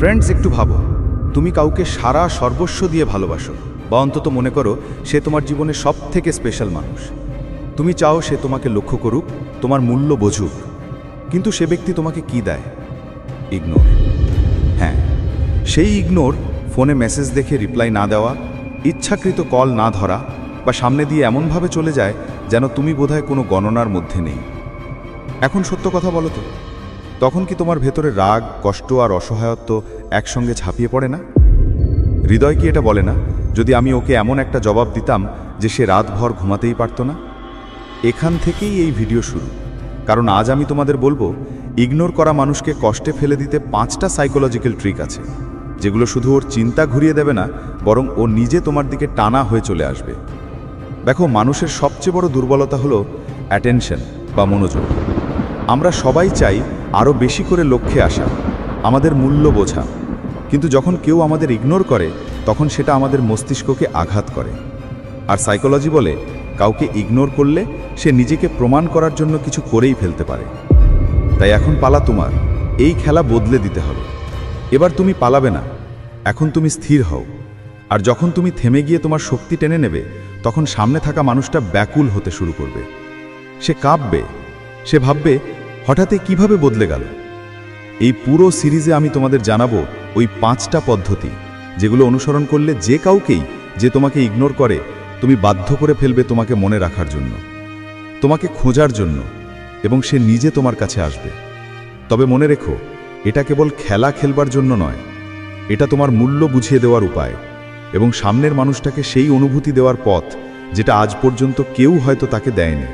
Friends, একটু ভাবো, তুমি কাউকে সারা সর্বস্ব দিয়ে ভালোবাসো, বা অন্তত মনে করো সে তোমার জীবনে সবথেকে স্পেশাল মানুষ। তুমি চাও সে তোমাকে লক্ষ্য করুক, তোমার মূল্য বুঝুক, কিন্তু সে ব্যক্তি তোমাকে কি দেয়? ইগনোর। হ্যাঁ, সেই ইগনোর, ফোনে মেসেজ দেখে রিপ্লাই না দেওয়া, ইচ্ছাকৃত কল না ধরা, বা সামনে দিয়ে এমনভাবে চলে যায় যেন তুমি বোধহয় কোনো গণনার মধ্যে নেই। এখন সত্য কথা বলো তো, তখন কি তোমার ভেতরে রাগ, কষ্ট আর অসহায়ত্ব একসঙ্গে ঝাঁপিয়ে পড়ে না? হৃদয় কি এটা বলে না, যদি আমি ওকে এমন একটা জবাব দিতাম যে সে রাতভর ঘুমাতেই পারত না? এখান থেকেই এই ভিডিও শুরু, কারণ আজ আমি তোমাদের বলবো ইগনোর করা মানুষকে কষ্টে ফেলে দিতে 5টা সাইকোলজিক্যাল ট্রিক আছে, যেগুলো শুধু ওর চিন্তা ঘুরিয়ে দেবে না, বরং ও নিজে তোমার দিকে টানা হয়ে চলে আসবে। দেখো, মানুষের সবচেয়ে বড় দুর্বলতা হলো অ্যাটেনশন বা মনোযোগ। আমরা সবাই চাই আরও বেশি করে লক্ষ্যে আসা, আমাদের মূল্য বোঝা, কিন্তু যখন কেউ আমাদের ইগনোর করে তখন সেটা আমাদের মস্তিষ্ককে আঘাত করে। আর সাইকোলজি বলে, কাউকে ইগনোর করলে সে নিজেকে প্রমাণ করার জন্য কিছু করেই ফেলতে পারে। তাই এখন পালা তোমার, এই খেলা বদলে দিতে হবে। এবার তুমি পালাবে না, এখন তুমি স্থির হও। আর যখন তুমি থেমে গিয়ে তোমার শক্তি টেনে নেবে, তখন সামনে থাকা মানুষটা ব্যাকুল হতে শুরু করবে। সে কাঁপবে, সে ভাববে হঠাৎই কিভাবে বদলে গেল। এই পুরো সিরিজে আমি তোমাদের জানাবো ওই 5টা পদ্ধতি, যেগুলো অনুসরণ করলে যে কাউকেই যে তোমাকে ইগনোর করে তুমি বাধ্য করে ফেলবে তোমাকে মনে রাখার জন্য, তোমাকে খোঁজার জন্য, এবং সে নিজে তোমার কাছে আসবে। তবে মনে রেখো, এটা কেবল খেলা খেলবার জন্য নয়, এটা তোমার মূল্য বুঝিয়ে দেওয়ার উপায় এবং সামনের মানুষটাকে সেই অনুভূতি দেওয়ার পথ যেটা আজ পর্যন্ত কেউ হয়তো তাকে দেয়নি।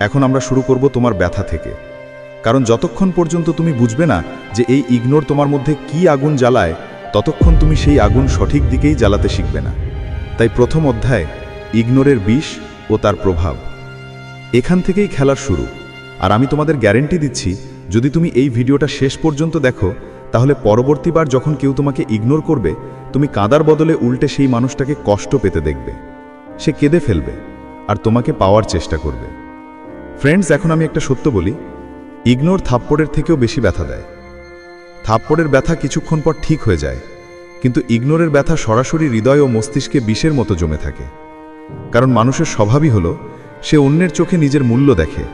এখন আমরা শুরু করব তোমার ব্যথা থেকে, কারণ যতক্ষণ পর্যন্ত তুমি বুঝবে না যে এই ইগনোর তোমার মধ্যে কি আগুন জ্বালায়, ততক্ষণ তুমি সেই আগুন সঠিক দিকেই জ্বালাতে শিখবে না। তাই প্রথম অধ্যায়, ইগনোরের বিষ ও তার প্রভাব। এখান থেকেই খেলার শুরু। আর আমি তোমাদের গ্যারেন্টি দিচ্ছি, যদি তুমি এই ভিডিওটা শেষ পর্যন্ত দেখো, তাহলে পরবর্তীবার যখন কেউ তোমাকে ইগনোর করবে, তুমি কাঁদার বদলে উল্টে সেই মানুষটাকে কষ্ট পেতে দেখবে। সে কেঁদে ফেলবে আর তোমাকে পাওয়ার চেষ্টা করবে। ফ্রেন্ডস, এখন আমি একটা সত্য বলি, ইগনোর থাপ্পড়ের থেকেও বেশি ব্যথা দেয়। থাপ্পড়ের ব্যথা কিছুক্ষণ পর ঠিক হয়ে যায়, কিন্তু ইগনোরের ব্যথা সরাসরি হৃদয় ও মস্তিষ্কে বিষের মতো জমে থাকে। কারণ মানুষের স্বভাবই হলো, সে অন্যের চোখে নিজের মূল্য দেখে।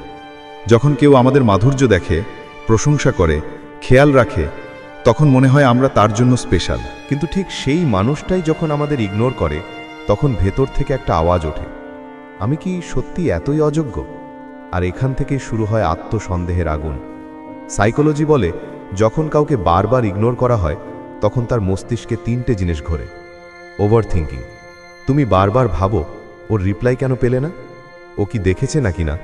যখন কেউ আমাদের মাধুর্য দেখে, প্রশংসা করে, খেয়াল রাখে, তখন মনে হয় আমরা তার জন্য স্পেশাল। কিন্তু ঠিক সেই মানুষটাই যখন আমাদের ইগনোর করে, তখন ভেতর থেকে একটা আওয়াজ ওঠে, আমি কি সত্যি এতই অযোগ্য? আর এখান থেকেই শুরু হয় আত্মসন্দেহের আগুন। সাইকোলজি বলে, যখন কাউকে বারবার ইগনোর করা হয়, তখন তার মস্তিষ্কে 3টে জিনিস ঘোরে। ওভার থিঙ্কিং, তুমি বারবার ভাবো ওর রিপ্লাই কেন পেলে না, ও কি দেখেছে নাকি না,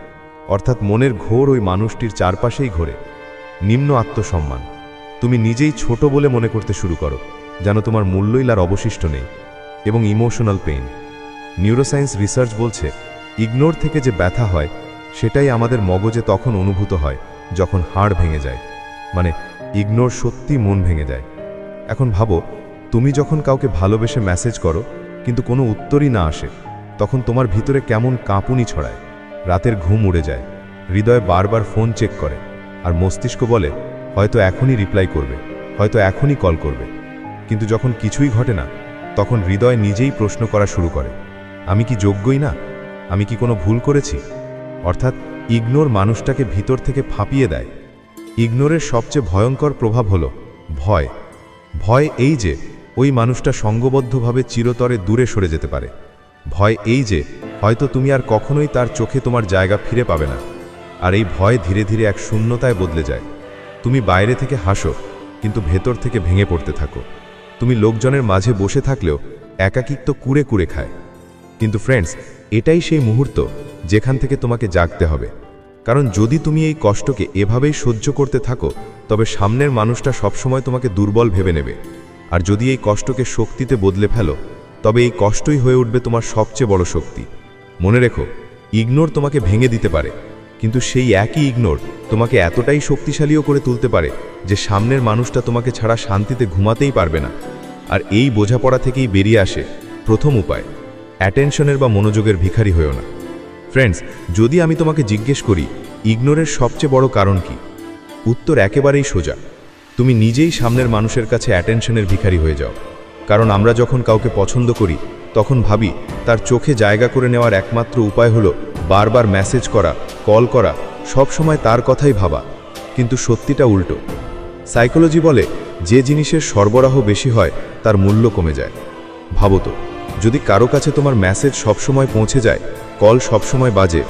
অর্থাৎ মনের ঘোর ওই মানুষটির চারপাশেই ঘোরে। নিম্ন আত্মসম্মান, তুমি নিজেই ছোট বলে মনে করতে শুরু করো, যেন তোমার মূল্যই আর অবশিষ্ট নেই। এবং ইমোশনাল পেইন, নিউরোসায়েন্স রিসার্চ বলছে, ইগনোর থেকে যে ব্যথা হয় সেটাই আমাদের মগজে তখন অনুভূত হয় যখন হাড় ভেঙে যায়, মানে ইগনোর সত্যি মন ভেঙে যায়। এখন ভাবো, তুমি যখন কাউকে ভালোবেসে মেসেজ করো কিন্তু কোনো উত্তরই না আসে, তখন তোমার ভিতরে কেমন কাঁপুনি ছড়ায়, রাতের ঘুম উড়ে যায়, হৃদয় বারবার ফোন চেক করে, আর মস্তিষ্ক বলে হয়তো এখনই রিপ্লাই করবে, হয়তো এখনই কল করবে। কিন্তু যখন কিছুই ঘটে না, তখন হৃদয় নিজেই প্রশ্ন করা শুরু করে, আমি কি যোগ্যই না, আমি কি কোনো ভুল করেছি? অর্থাৎ ইগনোর মানুষটাকে ভিতর থেকে ফাঁপিয়ে দেয়। ইগনোরের সবচেয়ে ভয়ঙ্কর প্রভাব হলো ভয়। ভয় এই যে ওই মানুষটা সঙ্গবদ্ধভাবে চিরতরে দূরে সরে যেতে পারে। ভয় এই যে হয়তো তুমি আর কখনোই তার চোখে তোমার জায়গা ফিরে পাবে না। আর এই ভয় ধীরে ধীরে এক শূন্যতায় বদলে যায়। তুমি বাইরে থেকে হাসো, কিন্তু ভেতর থেকে ভেঙে পড়তে থাকো। তুমি লোকজনের মাঝে বসে থাকলেও একাকিত্ব কুড়ে কুড়ে খায়। কিন্তু ফ্রেন্ডস, এটাই সেই মুহূর্ত যেখান থেকে তোমাকে জাগতে হবে। কারণ যদি তুমি এই কষ্টকে এভাবেই সহ্য করতে থাকো, তবে সামনের মানুষটা সবসময় তোমাকে দুর্বল ভেবে নেবে। আর যদি এই কষ্টকে শক্তিতে বদলে ফেলো, তবে এই কষ্টই হয়ে উঠবে তোমার সবচেয়ে বড় শক্তি। মনে রেখো, ইগনোর তোমাকে ভেঙে দিতে পারে, কিন্তু সেই একই ইগনোর তোমাকে এতটাই শক্তিশালীও করে তুলতে পারে যে সামনের মানুষটা তোমাকে ছাড়া শান্তিতে ঘুমাতেই পারবে না। আর এই বোঝাপড়া থেকেই বেরিয়ে আসে প্রথম উপায়, অ্যাটেনশনের বা মনোযোগের ভিখারি হয়েও না। ফ্রেন্ডস, যদি আমি তোমাকে জিজ্ঞেস করি ইগনোরের সবচেয়ে বড় কারণ কি, উত্তর একেবারেই সোজা, তুমি নিজেই সামনের মানুষের কাছে অ্যাটেনশনের ভিখারি হয়ে যাও। কারণ আমরা যখন কাউকে পছন্দ করি তখন ভাবি তার চোখে জায়গা করে নেওয়ার একমাত্র উপায় হলো বারবার মেসেজ করা, কল করা, সব সময় তার কথাই ভাবা। কিন্তু সত্যিটা উল্টো। সাইকোলজি বলে যে জিনিসের সরবরাহ বেশি হয় তার মূল্য কমে যায়। ভাবো তো, যদি কারো কাছে তোমার মেসেজ সবসময় পৌঁছে যায়, কল সবসময় বাজে,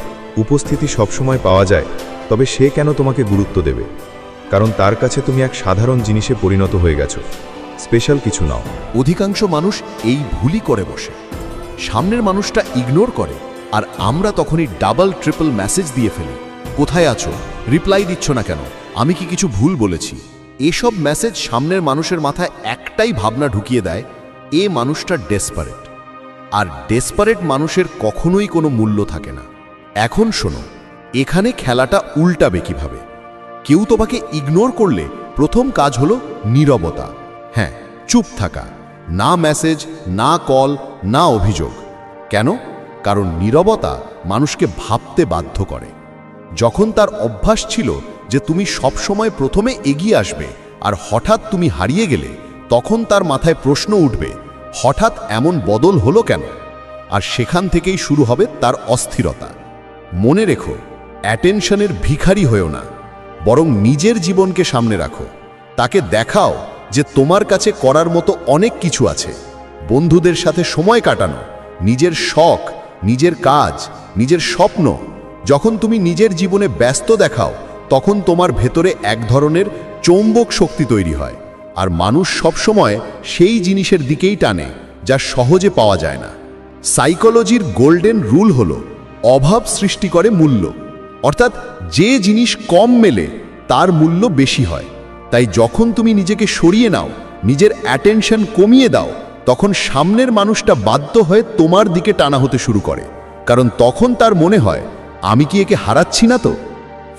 উপস্থিতি সবসময় পাওয়া যায়, তবে সে কেন তোমাকে গুরুত্ব দেবে? কারণ তার কাছে তুমি এক সাধারণ জিনিসে পরিণত হয়ে গেছো, স্পেশাল কিছু নাও। অধিকাংশ মানুষ এই ভুলই করে বসে, সামনের মানুষটা ইগনোর করে, আর আমরা তখনই ডাবল ট্রিপল মেসেজ দিয়ে ফেলি। কোথায় আছো? রিপ্লাই দিচ্ছ না কেন? আমি কি কিছু ভুল বলেছি? এসব মেসেজ সামনের মানুষের মাথায় একটাই ভাবনা ঢুকিয়ে দেয়, এ মানুষটা ডেসপারেট। আর ডেসপারেট মানুষের কখনোই কোনো মূল্য থাকে না। এখন শোনো, এখানে খেলাটা উল্টাবে কিভাবে। কেউ তোমাকে ইগনোর করলে প্রথম কাজ হলো নীরবতা। হ্যাঁ, চুপ থাকা, না মেসেজ, না কল, না অভিযোগ। কেন? কারণ নীরবতা মানুষকে ভাবতে বাধ্য করে। যখন তার অভ্যাস ছিল যে তুমি সবসময় প্রথমে এগিয়ে আসবে, আর হঠাৎ তুমি হারিয়ে গেলে, তখন তার মাথায় প্রশ্ন উঠবে, হঠাৎ এমন বদল হলো কেন? আর সেখান থেকেই শুরু হবে তার অস্থিরতা। মনে রেখো, অ্যাটেনশনের ভিখারি হয়েও না, বরং নিজের জীবনকে সামনে রাখো। তাকে দেখাও যে তোমার কাছে করার মতো অনেক কিছু আছে। বন্ধুদের সাথে সময় কাটানো, নিজের শখ, নিজের কাজ, নিজের স্বপ্ন। যখন তুমি নিজের জীবনে ব্যস্ত দেখাও, তখন তোমার ভেতরে এক ধরনের চৌম্বক শক্তি তৈরি হয়, আর মানুষ সবসময় সেই জিনিসের দিকেই টানে যা সহজে পাওয়া যায় না। সাইকোলজির গোল্ডেন রুল হলো অভাব সৃষ্টি করে মূল্য। অর্থাৎ যে জিনিস কম মেলে তার মূল্য বেশি হয়। তাই যখন তুমি নিজেকে সরিয়ে নাও, নিজের অ্যাটেনশন কমিয়ে দাও, তখন সামনের মানুষটা বাধ্য হয়ে তোমার দিকে টানা হতে শুরু করে। কারণ তখন তার মনে হয়, আমি কি একে হারাচ্ছি না তো?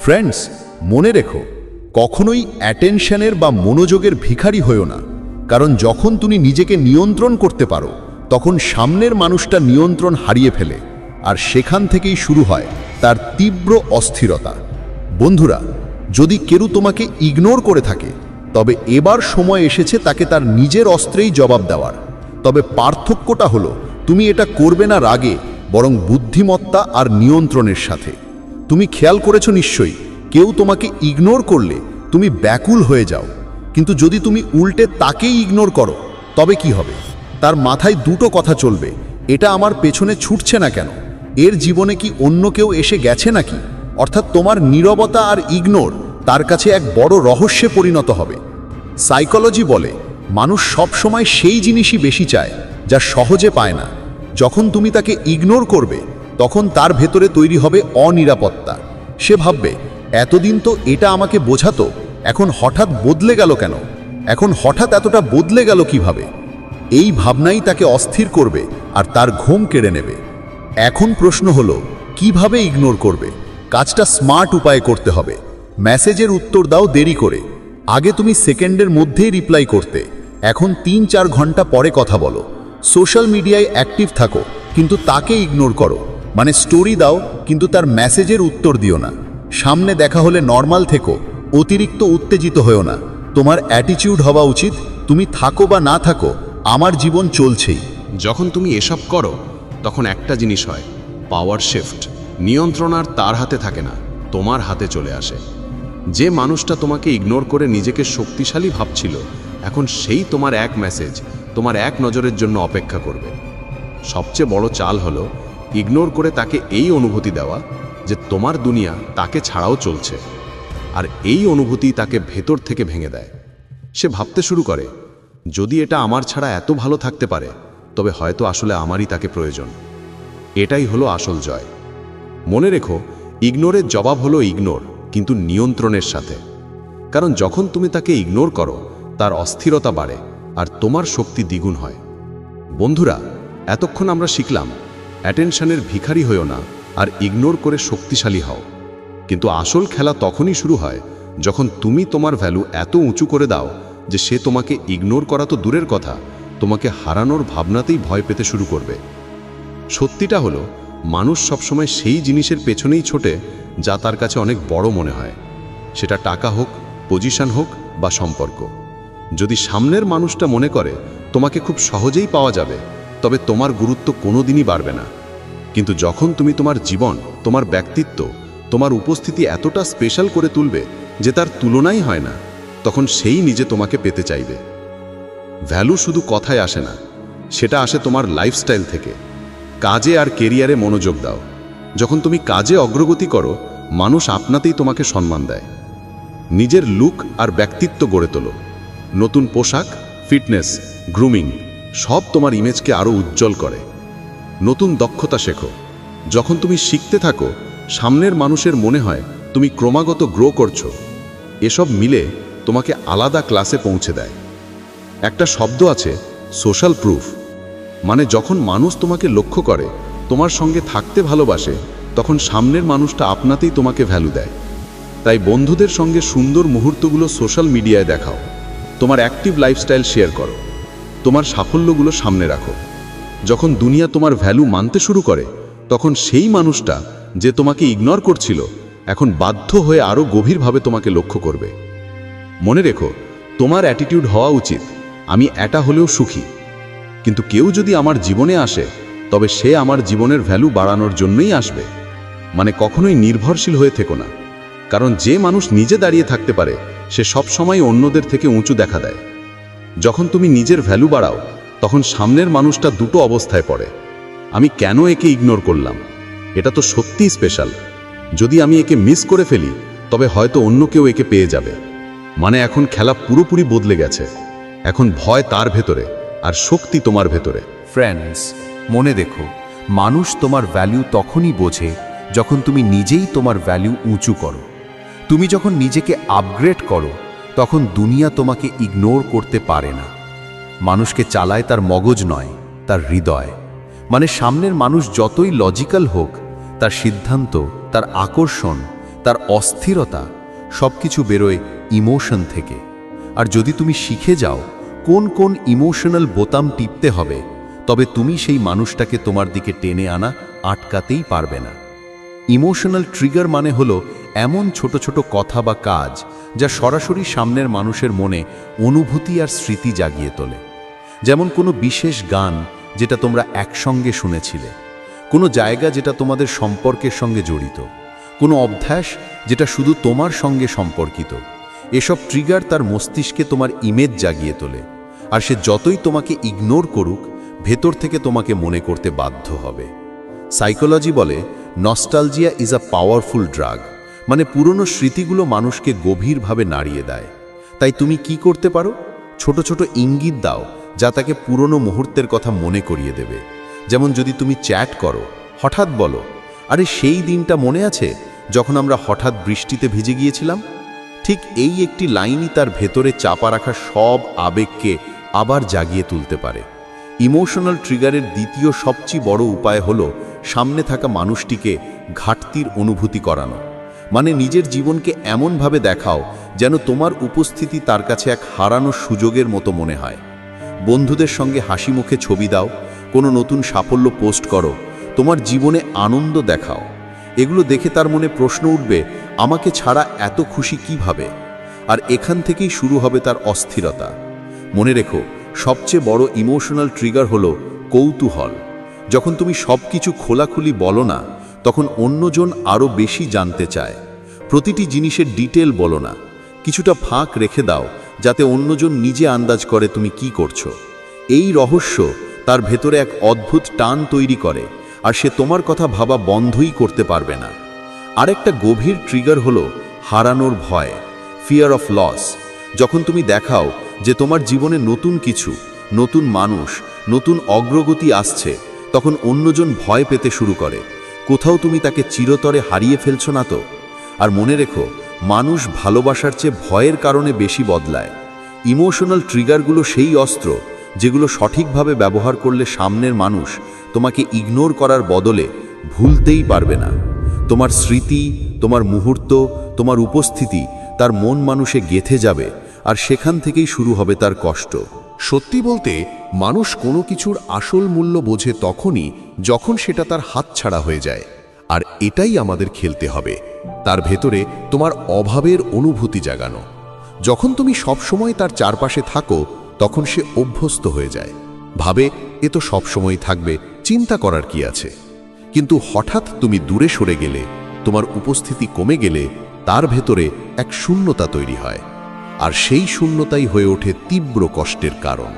ফ্রেন্ডস, মনে রেখো, কখনোই অ্যাটেনশনের বা মনোযোগের ভিখারি হয়েও না। কারণ যখন তুমি নিজেকে নিয়ন্ত্রণ করতে পারো, তখন সামনের মানুষটা নিয়ন্ত্রণ হারিয়ে ফেলে, আর সেখান থেকেই শুরু হয় তার তীব্র অস্থিরতা। বন্ধুরা, যদি কেউ তোমাকে ইগনোর করে থাকে, তবে এবার সময় এসেছে তাকে তার নিজের অস্ত্রেই জবাব দেওয়ার। তবে পার্থক্যটা হলো, তুমি এটা করবে না রাগে, বরং বুদ্ধিমত্তা আর নিয়ন্ত্রণের সাথে। তুমি খেয়াল করেছো নিশ্চয়ই, কেউ তোমাকে ইগনোর করলে তুমি ব্যাকুল হয়ে যাও, কিন্তু যদি তুমি উল্টে তাকেই ইগনোর করো, তবে কি হবে? তার মাথায় দুটো কথা চলবে, এটা আমার পেছনে ছুটছে না কেন? এর জীবনে কি অন্য কেউ এসে গেছে নাকি? অর্থাৎ তোমার নীরবতা আর ইগনোর তার কাছে এক বড় রহস্যে পরিণত হবে। সাইকোলজি বলে, মানুষ সবসময় সেই জিনিসই বেশি চায় যা সহজে পায় না। যখন তুমি তাকে ইগনোর করবে, তখন তার ভেতরে তৈরি হবে অনিরাপত্তা। সে ভাববে, এতদিন তো এটা আমাকে বোঝাতো, এখন হঠাৎ বদলে গেল কেন? এখন হঠাৎ এতটা বদলে গেল কিভাবে? এই ভাবনাই তাকে অস্থির করবে আর তার ঘুম কেড়ে নেবে। এখন প্রশ্ন হলো, কিভাবে ইগনোর করবে? কাজটা স্মার্ট উপায়ে করতে হবে। মেসেজের উত্তর দাও দেরি করে। আগে তুমি সেকেন্ডের মধ্যেই রিপ্লাই করতে, এখন 3-4 ঘন্টা পরে কথা বলো। সোশ্যাল মিডিয়ায় অ্যাক্টিভ থাকো, কিন্তু তাকে ইগনোর করো। মানে স্টোরি দাও, কিন্তু তার মেসেজের উত্তর দিও না। সামনে দেখা হলে নর্মাল থেকো, অতিরিক্ত উত্তেজিত হয়েও না। তোমার অ্যাটিটিউড হওয়া উচিত, তুমি থাকো বা না থাকো, আমার জীবন চলছেই। যখন তুমি এসব করো, তখন একটা জিনিস হয়, পাওয়ার শিফট। নিয়ন্ত্রণ আর তার হাতে থাকে না, তোমার হাতে চলে আসে। যে মানুষটা তোমাকে ইগনোর করে নিজেকে শক্তিশালী ভাবছিল, এখন সেই তোমার এক মেসেজ, তোমার এক নজরের জন্য অপেক্ষা করবে। সবচেয়ে বড় চাল হলো ইগনোর করে তাকে এই অনুভূতি দেওয়া যে তোমার দুনিয়া তাকে ছাড়াও চলছে। আর এই অনুভূতি তাকে ভেতর থেকে ভেঙে দেয়। সে ভাবতে শুরু করে, যদি এটা আমার ছাড়া এত ভালো থাকতে পারে, তবে হয়তো আসলে আমারই তাকে প্রয়োজন। এটাই হলো আসল জয়। মনে রেখো, ইগনোরের জবাব হলো ইগনোর, কিন্তু নিয়ন্ত্রণের সাথে। কারণ যখন তুমি তাকে ইগনোর করো, তার অস্থিরতা বাড়ে আর তোমার শক্তি দ্বিগুণ হয়। বন্ধুরা, এতক্ষণ আমরা শিখলাম, অ্যাটেনশনের ভিখারি হয়েও না, আর ইগনোর করে শক্তিশালী হও। কিন্তু আসল খেলা তখনই শুরু হয় যখন তুমি তোমার ভ্যালু এত উঁচু করে দাও যে সে তোমাকে ইগনোর করা তো দূরের কথা, তোমাকে হারানোর ভাবনাতেই ভয় পেতে শুরু করবে। সত্যিটা হলো, মানুষ সবসময় সেই জিনিসের পেছনেই ছোটে যা তার কাছে অনেক বড় মনে হয়। সেটা টাকা হোক, পজিশন হোক বা সম্পর্ক। যদি সামনের মানুষটা মনে করে তোমাকে খুব সহজেই পাওয়া যাবে, তবে তোমার গুরুত্ব কোনোদিনই বাড়বে না। কিন্তু যখন তুমি তোমার জীবন, তোমার ব্যক্তিত্ব, তোমার উপস্থিতি এতটা স্পেশাল করে তুলবে যে তার তুলনাই হয় না, তখন সেই নিজে তোমাকে পেতে চাইবে। ভ্যালু শুধু কথায় আসে না, সেটা আসে তোমার লাইফস্টাইল থেকে। কাজে আর কেরিয়ারে মনোযোগ দাও। যখন তুমি কাজে অগ্রগতি করো, মানুষ আপনাতেই তোমাকে সম্মান দেয়। নিজের লুক আর ব্যক্তিত্ব গড়ে তোলো। নতুন পোশাক, ফিটনেস, গ্রুমিং সব তোমার ইমেজকে আরও উজ্জ্বল করে। নতুন দক্ষতা শেখো। যখন তুমি শিখতে থাকো, সামনের মানুষের মনে হয় তুমি ক্রমাগত গ্রো করছো। এসব মিলে তোমাকে আলাদা ক্লাসে পৌঁছে দেয়। একটা শব্দ আছে, সোশ্যাল প্রুফ। মানে যখন মানুষ তোমাকে লক্ষ্য করে, তোমার সঙ্গে থাকতে ভালোবাসে, তখন সামনের মানুষটা আপনাতেই তোমাকে ভ্যালু দেয়। তাই বন্ধুদের সঙ্গে সুন্দর মুহূর্তগুলো সোশ্যাল মিডিয়ায় দেখাও। তোমার অ্যাক্টিভ লাইফস্টাইল শেয়ার করো। তোমার সাফল্যগুলো সামনে রাখো। যখন দুনিয়া তোমার ভ্যালু মানতে শুরু করে, তখন সেই মানুষটা যে তোমাকে ইগনোর করছিল, এখন বাধ্য হয়ে আরও গভীরভাবে তোমাকে লক্ষ্য করবে। মনে রেখো, তোমার অ্যাটিটিউড হওয়া উচিত, আমি এটা হলেও সুখী। কিন্তু কেউ যদি আমার জীবনে আসে, তবে সে আমার জীবনের ভ্যালু বাড়ানোর জন্যই আসবে। মানে কখনোই নির্ভরশীল হয়ে থেকো না। কারণ যে মানুষ নিজে দাঁড়িয়ে থাকতে পারে, সে সবসময় অন্যদের থেকে উঁচু দেখা দেয়। যখন তুমি নিজের ভ্যালু বাড়াও, তখন সামনের মানুষটা দুটো অবস্থায় পড়ে। আমি কেন একে ইগনোর করলাম? এটা তো সত্যিই স্পেশাল। যদি আমি একে মিস করে ফেলি, তবে হয়তো অন্য কেউ একে পেয়ে যাবে। মানে এখন খেলা পুরোপুরি বদলে গেছে। এখন ভয় তার ভেতরে আর শক্তি তোমার ভেতরে। ফ্রেন্ডস, মনে দেখো, মানুষ তোমার ভ্যালু তখনই বোঝে যখন তুমি নিজেই তোমার ভ্যালু উঁচু করো। তুমি যখন নিজেকে আপগ্রেড করো, তখন দুনিয়া তোমাকে ইগনোর করতে পারে না। মানুষকে চালায় তার মগজ নয়, তার হৃদয়। মানে সামনের মানুষ যতই লজিক্যাল হোক, তার সিদ্ধান্ত, তার আকর্ষণ, তার অস্থিরতা সব কিছু বেরোয় ইমোশন থেকে। আর যদি তুমি শিখে যাও কোন কোন ইমোশনাল বোতাম টিপতে হবে, তবে তুমি সেই মানুষটাকে তোমার দিকে টেনে আনা আটকাতেই পারবে না। ইমোশনাল ট্রিগার মানে হলো এমন ছোট ছোট কথা বা কাজ যা সরাসরি সামনের মানুষের মনে অনুভূতি আর স্মৃতি জাগিয়ে তোলে। যেমন কোনো বিশেষ গান যেটা তোমরা একসঙ্গে শুনেছিলে, কোনো জায়গা যেটা তোমাদের সম্পর্কের সঙ্গে জড়িত, কোনো অভ্যাস যেটা শুধু তোমার সঙ্গে সম্পর্কিত। এসব ট্রিগার তার মস্তিষ্কে তোমার ইমেজ জাগিয়ে তোলে। আর সে যতই তোমাকে ইগনোর করুক, ভেতর থেকে তোমাকে মনে করতে বাধ্য হবে। সাইকোলজি বলে, nostalgia is a powerful drug. মানে পুরনো স্মৃতিগুলো মানুষকে গভীরভাবে নাড়িয়ে দেয়। তাই তুমি কি করতে পারো? ছোট ছোট ইঙ্গিত দাও যা তাকে পুরনো মুহূর্তের কথা মনে করিয়ে দেবে। যেমন যদি তুমি চ্যাট করো, হঠাৎ বলো, আরে সেই দিনটা মনে আছে যখন আমরা হঠাৎ বৃষ্টিতে ভিজে গিয়েছিলাম? ঠিক এই একটি লাইনই তার ভেতরে চাপা রাখা সব আবেগকে আবার জাগিয়ে তুলতে পারে। ইমোশনাল ট্রিগারের দ্বিতীয় সবচেয়ে বড় উপায় হলো সামনে থাকা মানুষটিকে ঘাটতির অনুভূতি করানো। মানে নিজের জীবনকে এমনভাবে দেখাও যেন তোমার উপস্থিতি তার কাছে এক হারানো সুযোগের মতো মনে হয়। বন্ধুদের সঙ্গে হাসি মুখে ছবি দাও, কোনো নতুন সাফল্য পোস্ট করো, তোমার জীবনে আনন্দ দেখাও। এগুলো দেখে তার মনে প্রশ্ন উঠবে, আমাকে ছাড়া এত খুশি কিভাবে? আর এখান থেকেই শুরু হবে তার অস্থিরতা। মনে রেখো, সবচেয়ে বড় ইমোশনাল ট্রিগার হলো কৌতূহল। যখন তুমি সব কিছু খোলাখুলি বলো না, তখন অন্যজন আরও বেশি জানতে চায়। প্রতিটি জিনিসের ডিটেল বলো না, কিছুটা ফাঁক রেখে দাও যাতে অন্যজন নিজে আন্দাজ করে তুমি কি করছো। এই রহস্য তার ভেতরে এক অদ্ভুত টান তৈরি করে, আর সে তোমার কথা ভাবা বন্ধই করতে পারবে না। আরেকটা গভীর ট্রিগার হলো হারানোর ভয়, ফিয়ার অফ লস। যখন তুমি দেখাও যে তোমার জীবনে নতুন কিছু, নতুন মানুষ, নতুন অগ্রগতি আসছে, তখন অন্যজন ভয় পেতে শুরু করে, কোথাও তুমি তাকে চিরতরে হারিয়ে ফেলছো না তো? আর মনে রেখো, মানুষ ভালোবাসার চেয়ে ভয়ের কারণে বেশি বদলায়। ইমোশনাল ট্রিগারগুলো সেই অস্ত্র যেগুলো সঠিকভাবে ব্যবহার করলে সামনের মানুষ তোমাকে ইগনোর করার বদলে ভুলতেই পারবে না। তোমার স্মৃতি, তোমার মুহূর্ত, তোমার উপস্থিতি তার মন মানুষে গেঁথে যাবে, আর সেখান থেকেই শুরু হবে তার কষ্ট। সত্যি বলতে, মানুষ কোনো কিছুর আসল মূল্য বোঝে তখনই যখন সেটা তার হাতছাড়া হয়ে যায়। আর এটাই আমাদের খেলতে হবে, তার ভেতরে তোমার অভাবের অনুভূতি জাগানো। যখন তুমি সবসময় তার চারপাশে থাকো তখন সে অভ্যস্ত হয়ে যায়, ভাবে এ তো সবসময় থাকবে, চিন্তা করার কি আছে। কিন্তু হঠাৎ তুমি দূরে সরে গেলে, তোমার উপস্থিতি কমে গেলে তার ভেতরে এক শূন্যতা তৈরি হয়, আর সেই শূন্যতাই হয়ে ওঠে তীব্র কষ্টের কারণ।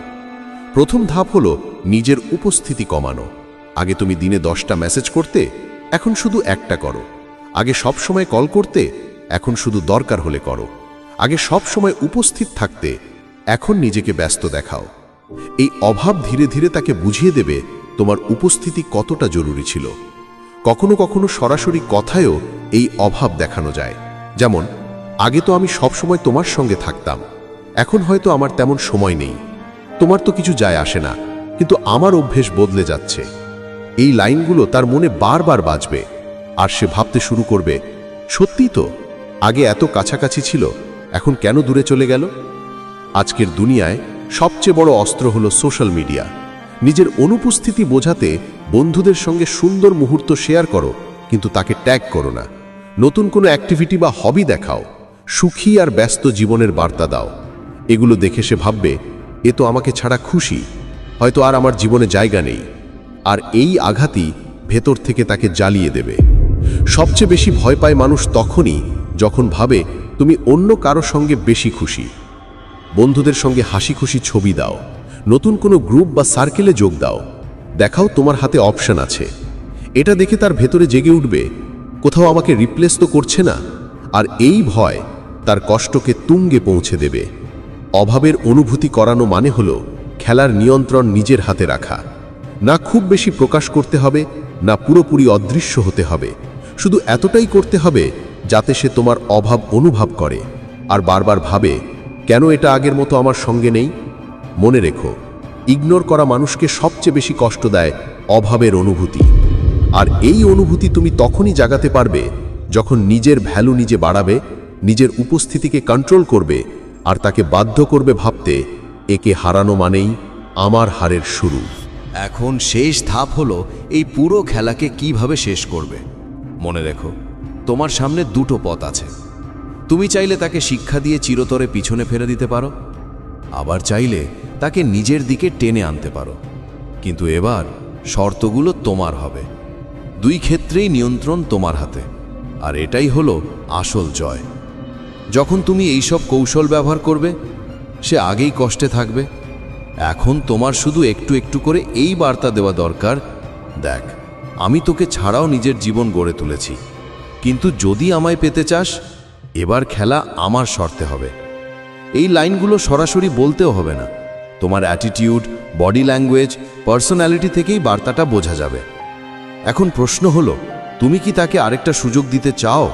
প্রথম ধাপ হলো নিজের উপস্থিতি কমানো। আগে তুমি দিনে 10টা মেসেজ করতে, এখন শুধু একটা করো। আগে সব সময় কল করতে, এখন শুধু দরকার হলে করো। আগে সব সময় উপস্থিত থাকতে, এখন নিজেকে ব্যস্ত দেখাও। এই অভাব ধীরে ধীরে তাকে বুঝিয়ে দেবে তোমার উপস্থিতি কতটা জরুরি ছিল। কখনো কখনো সরাসরি কথায়ও এই অভাব দেখানো যায়, যেমন আগে তো আমি সব সময় তোমার সঙ্গে থাকতাম, এখন হয়তো আমার তেমন সময় নেই। তোমার তো কিছু যায় আসে না, কিন্তু আমার অভ্যেস বদলে যাচ্ছে। এই লাইনগুলো তার মনে বারবার বাজবে, আর সে ভাবতে শুরু করবে, সত্যি তো আগে এত কাছাকাছি ছিল, এখন কেন দূরে চলে গেল। আজকের দুনিয়ায় সবচেয়ে বড় অস্ত্র হলো সোশ্যাল মিডিয়া। নিজের অনুপস্থিতি বোঝাতে বন্ধুদের সঙ্গে সুন্দর মুহূর্ত শেয়ার করো, কিন্তু তাকে ট্যাগ করো না। নতুন কোনো অ্যাক্টিভিটি বা হবি দেখাও, সুখী আর ব্যস্ত জীবনের বার্তা দাও। এগুলো দেখে সে ভাববে, এ তো আমাকে ছাড়া খুশি, হয়তো আর আমার জীবনে জায়গা নেই। আর এই আঘাতই ভেতর থেকে তাকে জ্বালিয়ে দেবে। সবচেয়ে বেশি ভয় পায় মানুষ তখনই যখন ভাবে তুমি অন্য কারো সঙ্গে বেশি খুশি। বন্ধুদের সঙ্গে হাসি খুশি ছবি দাও, নতুন কোনো গ্রুপ বা সার্কেলে যোগ দাও, দেখাও তোমার হাতে অপশন আছে। এটা দেখে তার ভেতরে জেগে উঠবে, কোথাও আমাকে রিপ্লেস তো করছে না। আর এই ভয় তার কষ্টকে তুঙ্গে পৌঁছে দেবে। অভাবের অনুভূতি করানো মানে হলো খেলার নিয়ন্ত্রণ নিজের হাতে রাখা। না খুব বেশি প্রকাশ করতে হবে, না পুরোপুরি অদৃশ্য হতে হবে। শুধু এতটাই করতে হবে যাতে সে তোমার অভাব অনুভব করে আর বারবার ভাবে, কেন এটা আগের মতো আমার সঙ্গে নেই। মনে রেখো, ইগনোর করা মানুষকে সবচেয়ে বেশি কষ্ট দেয় অভাবের অনুভূতি। আর এই অনুভূতি তুমি তখনই জাগাতে পারবে যখন নিজের ভ্যালু নিজে বাড়াবে, নিজের উপস্থিতিকে কন্ট্রোল করবে, আর তাকে বাধ্য করবে ভাবতে, একে হারানো মানেই আমার হারের শুরু। এখন শেষ ধাপ হলো এই পুরো খেলাকে কিভাবে শেষ করবে। মনে রেখো, তোমার সামনে দুটো পথ আছে। তুমি চাইলে তাকে শিক্ষা দিয়ে চিরতরে পিছনে ফেলে দিতে পারো, আবার চাইলে তাকে নিজের দিকে টেনে আনতে পারো। কিন্তু এবার শর্তগুলো তোমার হবে। দুই ক্ষেত্রেই নিয়ন্ত্রণ তোমার হাতে, আর এটাই হলো আসল জয়। যখন তুমি এইসব কৌশল ব্যবহার করবে, সে আগেই কষ্টে থাকবে। এখন তোমার শুধু একটু একটু করে এই বার্তা দেওয়া দরকার, দেখ, আমি তোকে ছাড়াও নিজের জীবন গড়ে তুলেছি, কিন্তু যদি আমায় পেতে চাস, এবার খেলা আমার শর্তে হবে। এই লাইনগুলো সরাসরি বলতেও হবে না, তোমার অ্যাটিটিউড, বডি ল্যাঙ্গুয়েজ, পার্সোনালিটি থেকেই বার্তাটা বোঝা যাবে। এখন প্রশ্ন হলো, তুমি কি তাকে আরেকটা সুযোগ দিতে চাও,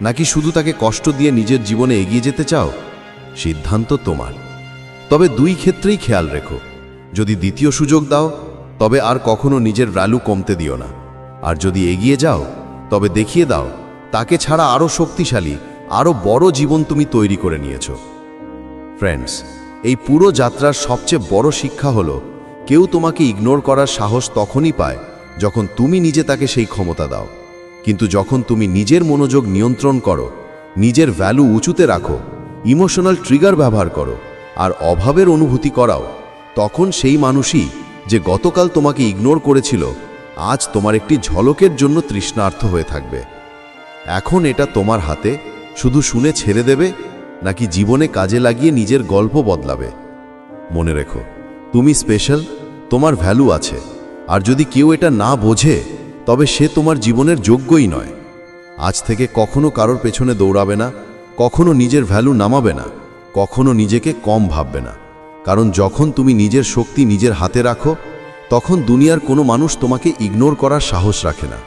নাকি শুধু তাকে কষ্ট দিয়ে নিজের জীবনে এগিয়ে যেতে চাও? সিদ্ধান্ত তোমার। তবে দুই ক্ষেত্রেই খেয়াল রেখো, যদি দ্বিতীয় সুযোগ দাও, তবে আর কখনো নিজের ভ্যালু কমতে দিও না। আর যদি এগিয়ে যাও, তবে দেখিয়ে দাও তাকে ছাড়া আরও শক্তিশালী, আরও বড় জীবন তুমি তৈরি করে নিয়েছো। ফ্রেন্ডস, এই পুরো যাত্রার সবচেয়ে বড় শিক্ষা হলো, কেউ তোমাকে ইগনোর করার সাহস তখনই পায় যখন তুমি নিজে তাকে সেই ক্ষমতা দাও। কিন্তু যখন তুমি নিজের মনোযোগ নিয়ন্ত্রণ করো, নিজের ভ্যালু উঁচুতে রাখো, ইমোশনাল ট্রিগার ব্যবহার করো, আর অভাবের অনুভূতি করাও, তখন সেই মানুষই যে গতকাল তোমাকে ইগনোর করেছিল, আজ তোমার একটি ঝলকের জন্য তৃষ্ণার্ত হয়ে থাকবে। এখন এটা তোমার হাতে, শুধু শুনে ছেড়ে দেবে, নাকি জীবনে কাজে লাগিয়ে নিজের গল্প বদলাবে। মনে রেখো, তুমি স্পেশাল, তোমার ভ্যালু আছে, আর যদি কেউ এটা না বোঝে, তবে সে তোমার জীবনের যোগ্যই নয়। আজ থেকে কখনো কারোর পেছনে দৌড়াবে না, কখনো নিজের ভ্যালু নামাবে না, কখনো নিজেকে কম ভাববে না। কারণ যখন তুমি নিজের শক্তি নিজের হাতে রাখো, তখন দুনিয়ার কোনো মানুষ তোমাকে ইগনোর করার সাহস রাখে না।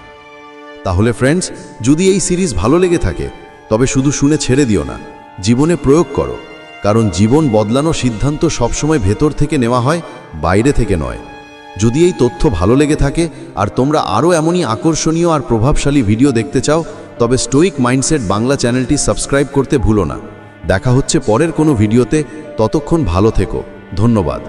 তাহলে ফ্রেন্ডস, যদি এই সিরিজ ভালো লেগে থাকে, তবে শুধু শুনে ছেড়ে দিও না, জীবনে প্রয়োগ করো। কারণ জীবন বদলানোর সিদ্ধান্ত সবসময় ভেতর থেকে নেওয়া হয়, বাইরে থেকে নয়। যদি এই তথ্য ভালো লেগে থাকে আর তোমরা আরও এমনই আকর্ষণীয় আর প্রভাবশালী ভিডিও দেখতে চাও, তবে স্টোইক মাইন্ডসেট বাংলা চ্যানেলটি সাবস্ক্রাইব করতে ভুলো না। দেখা হচ্ছে পরের কোনো ভিডিওতে, ততক্ষণ ভালো থেকো। ধন্যবাদ।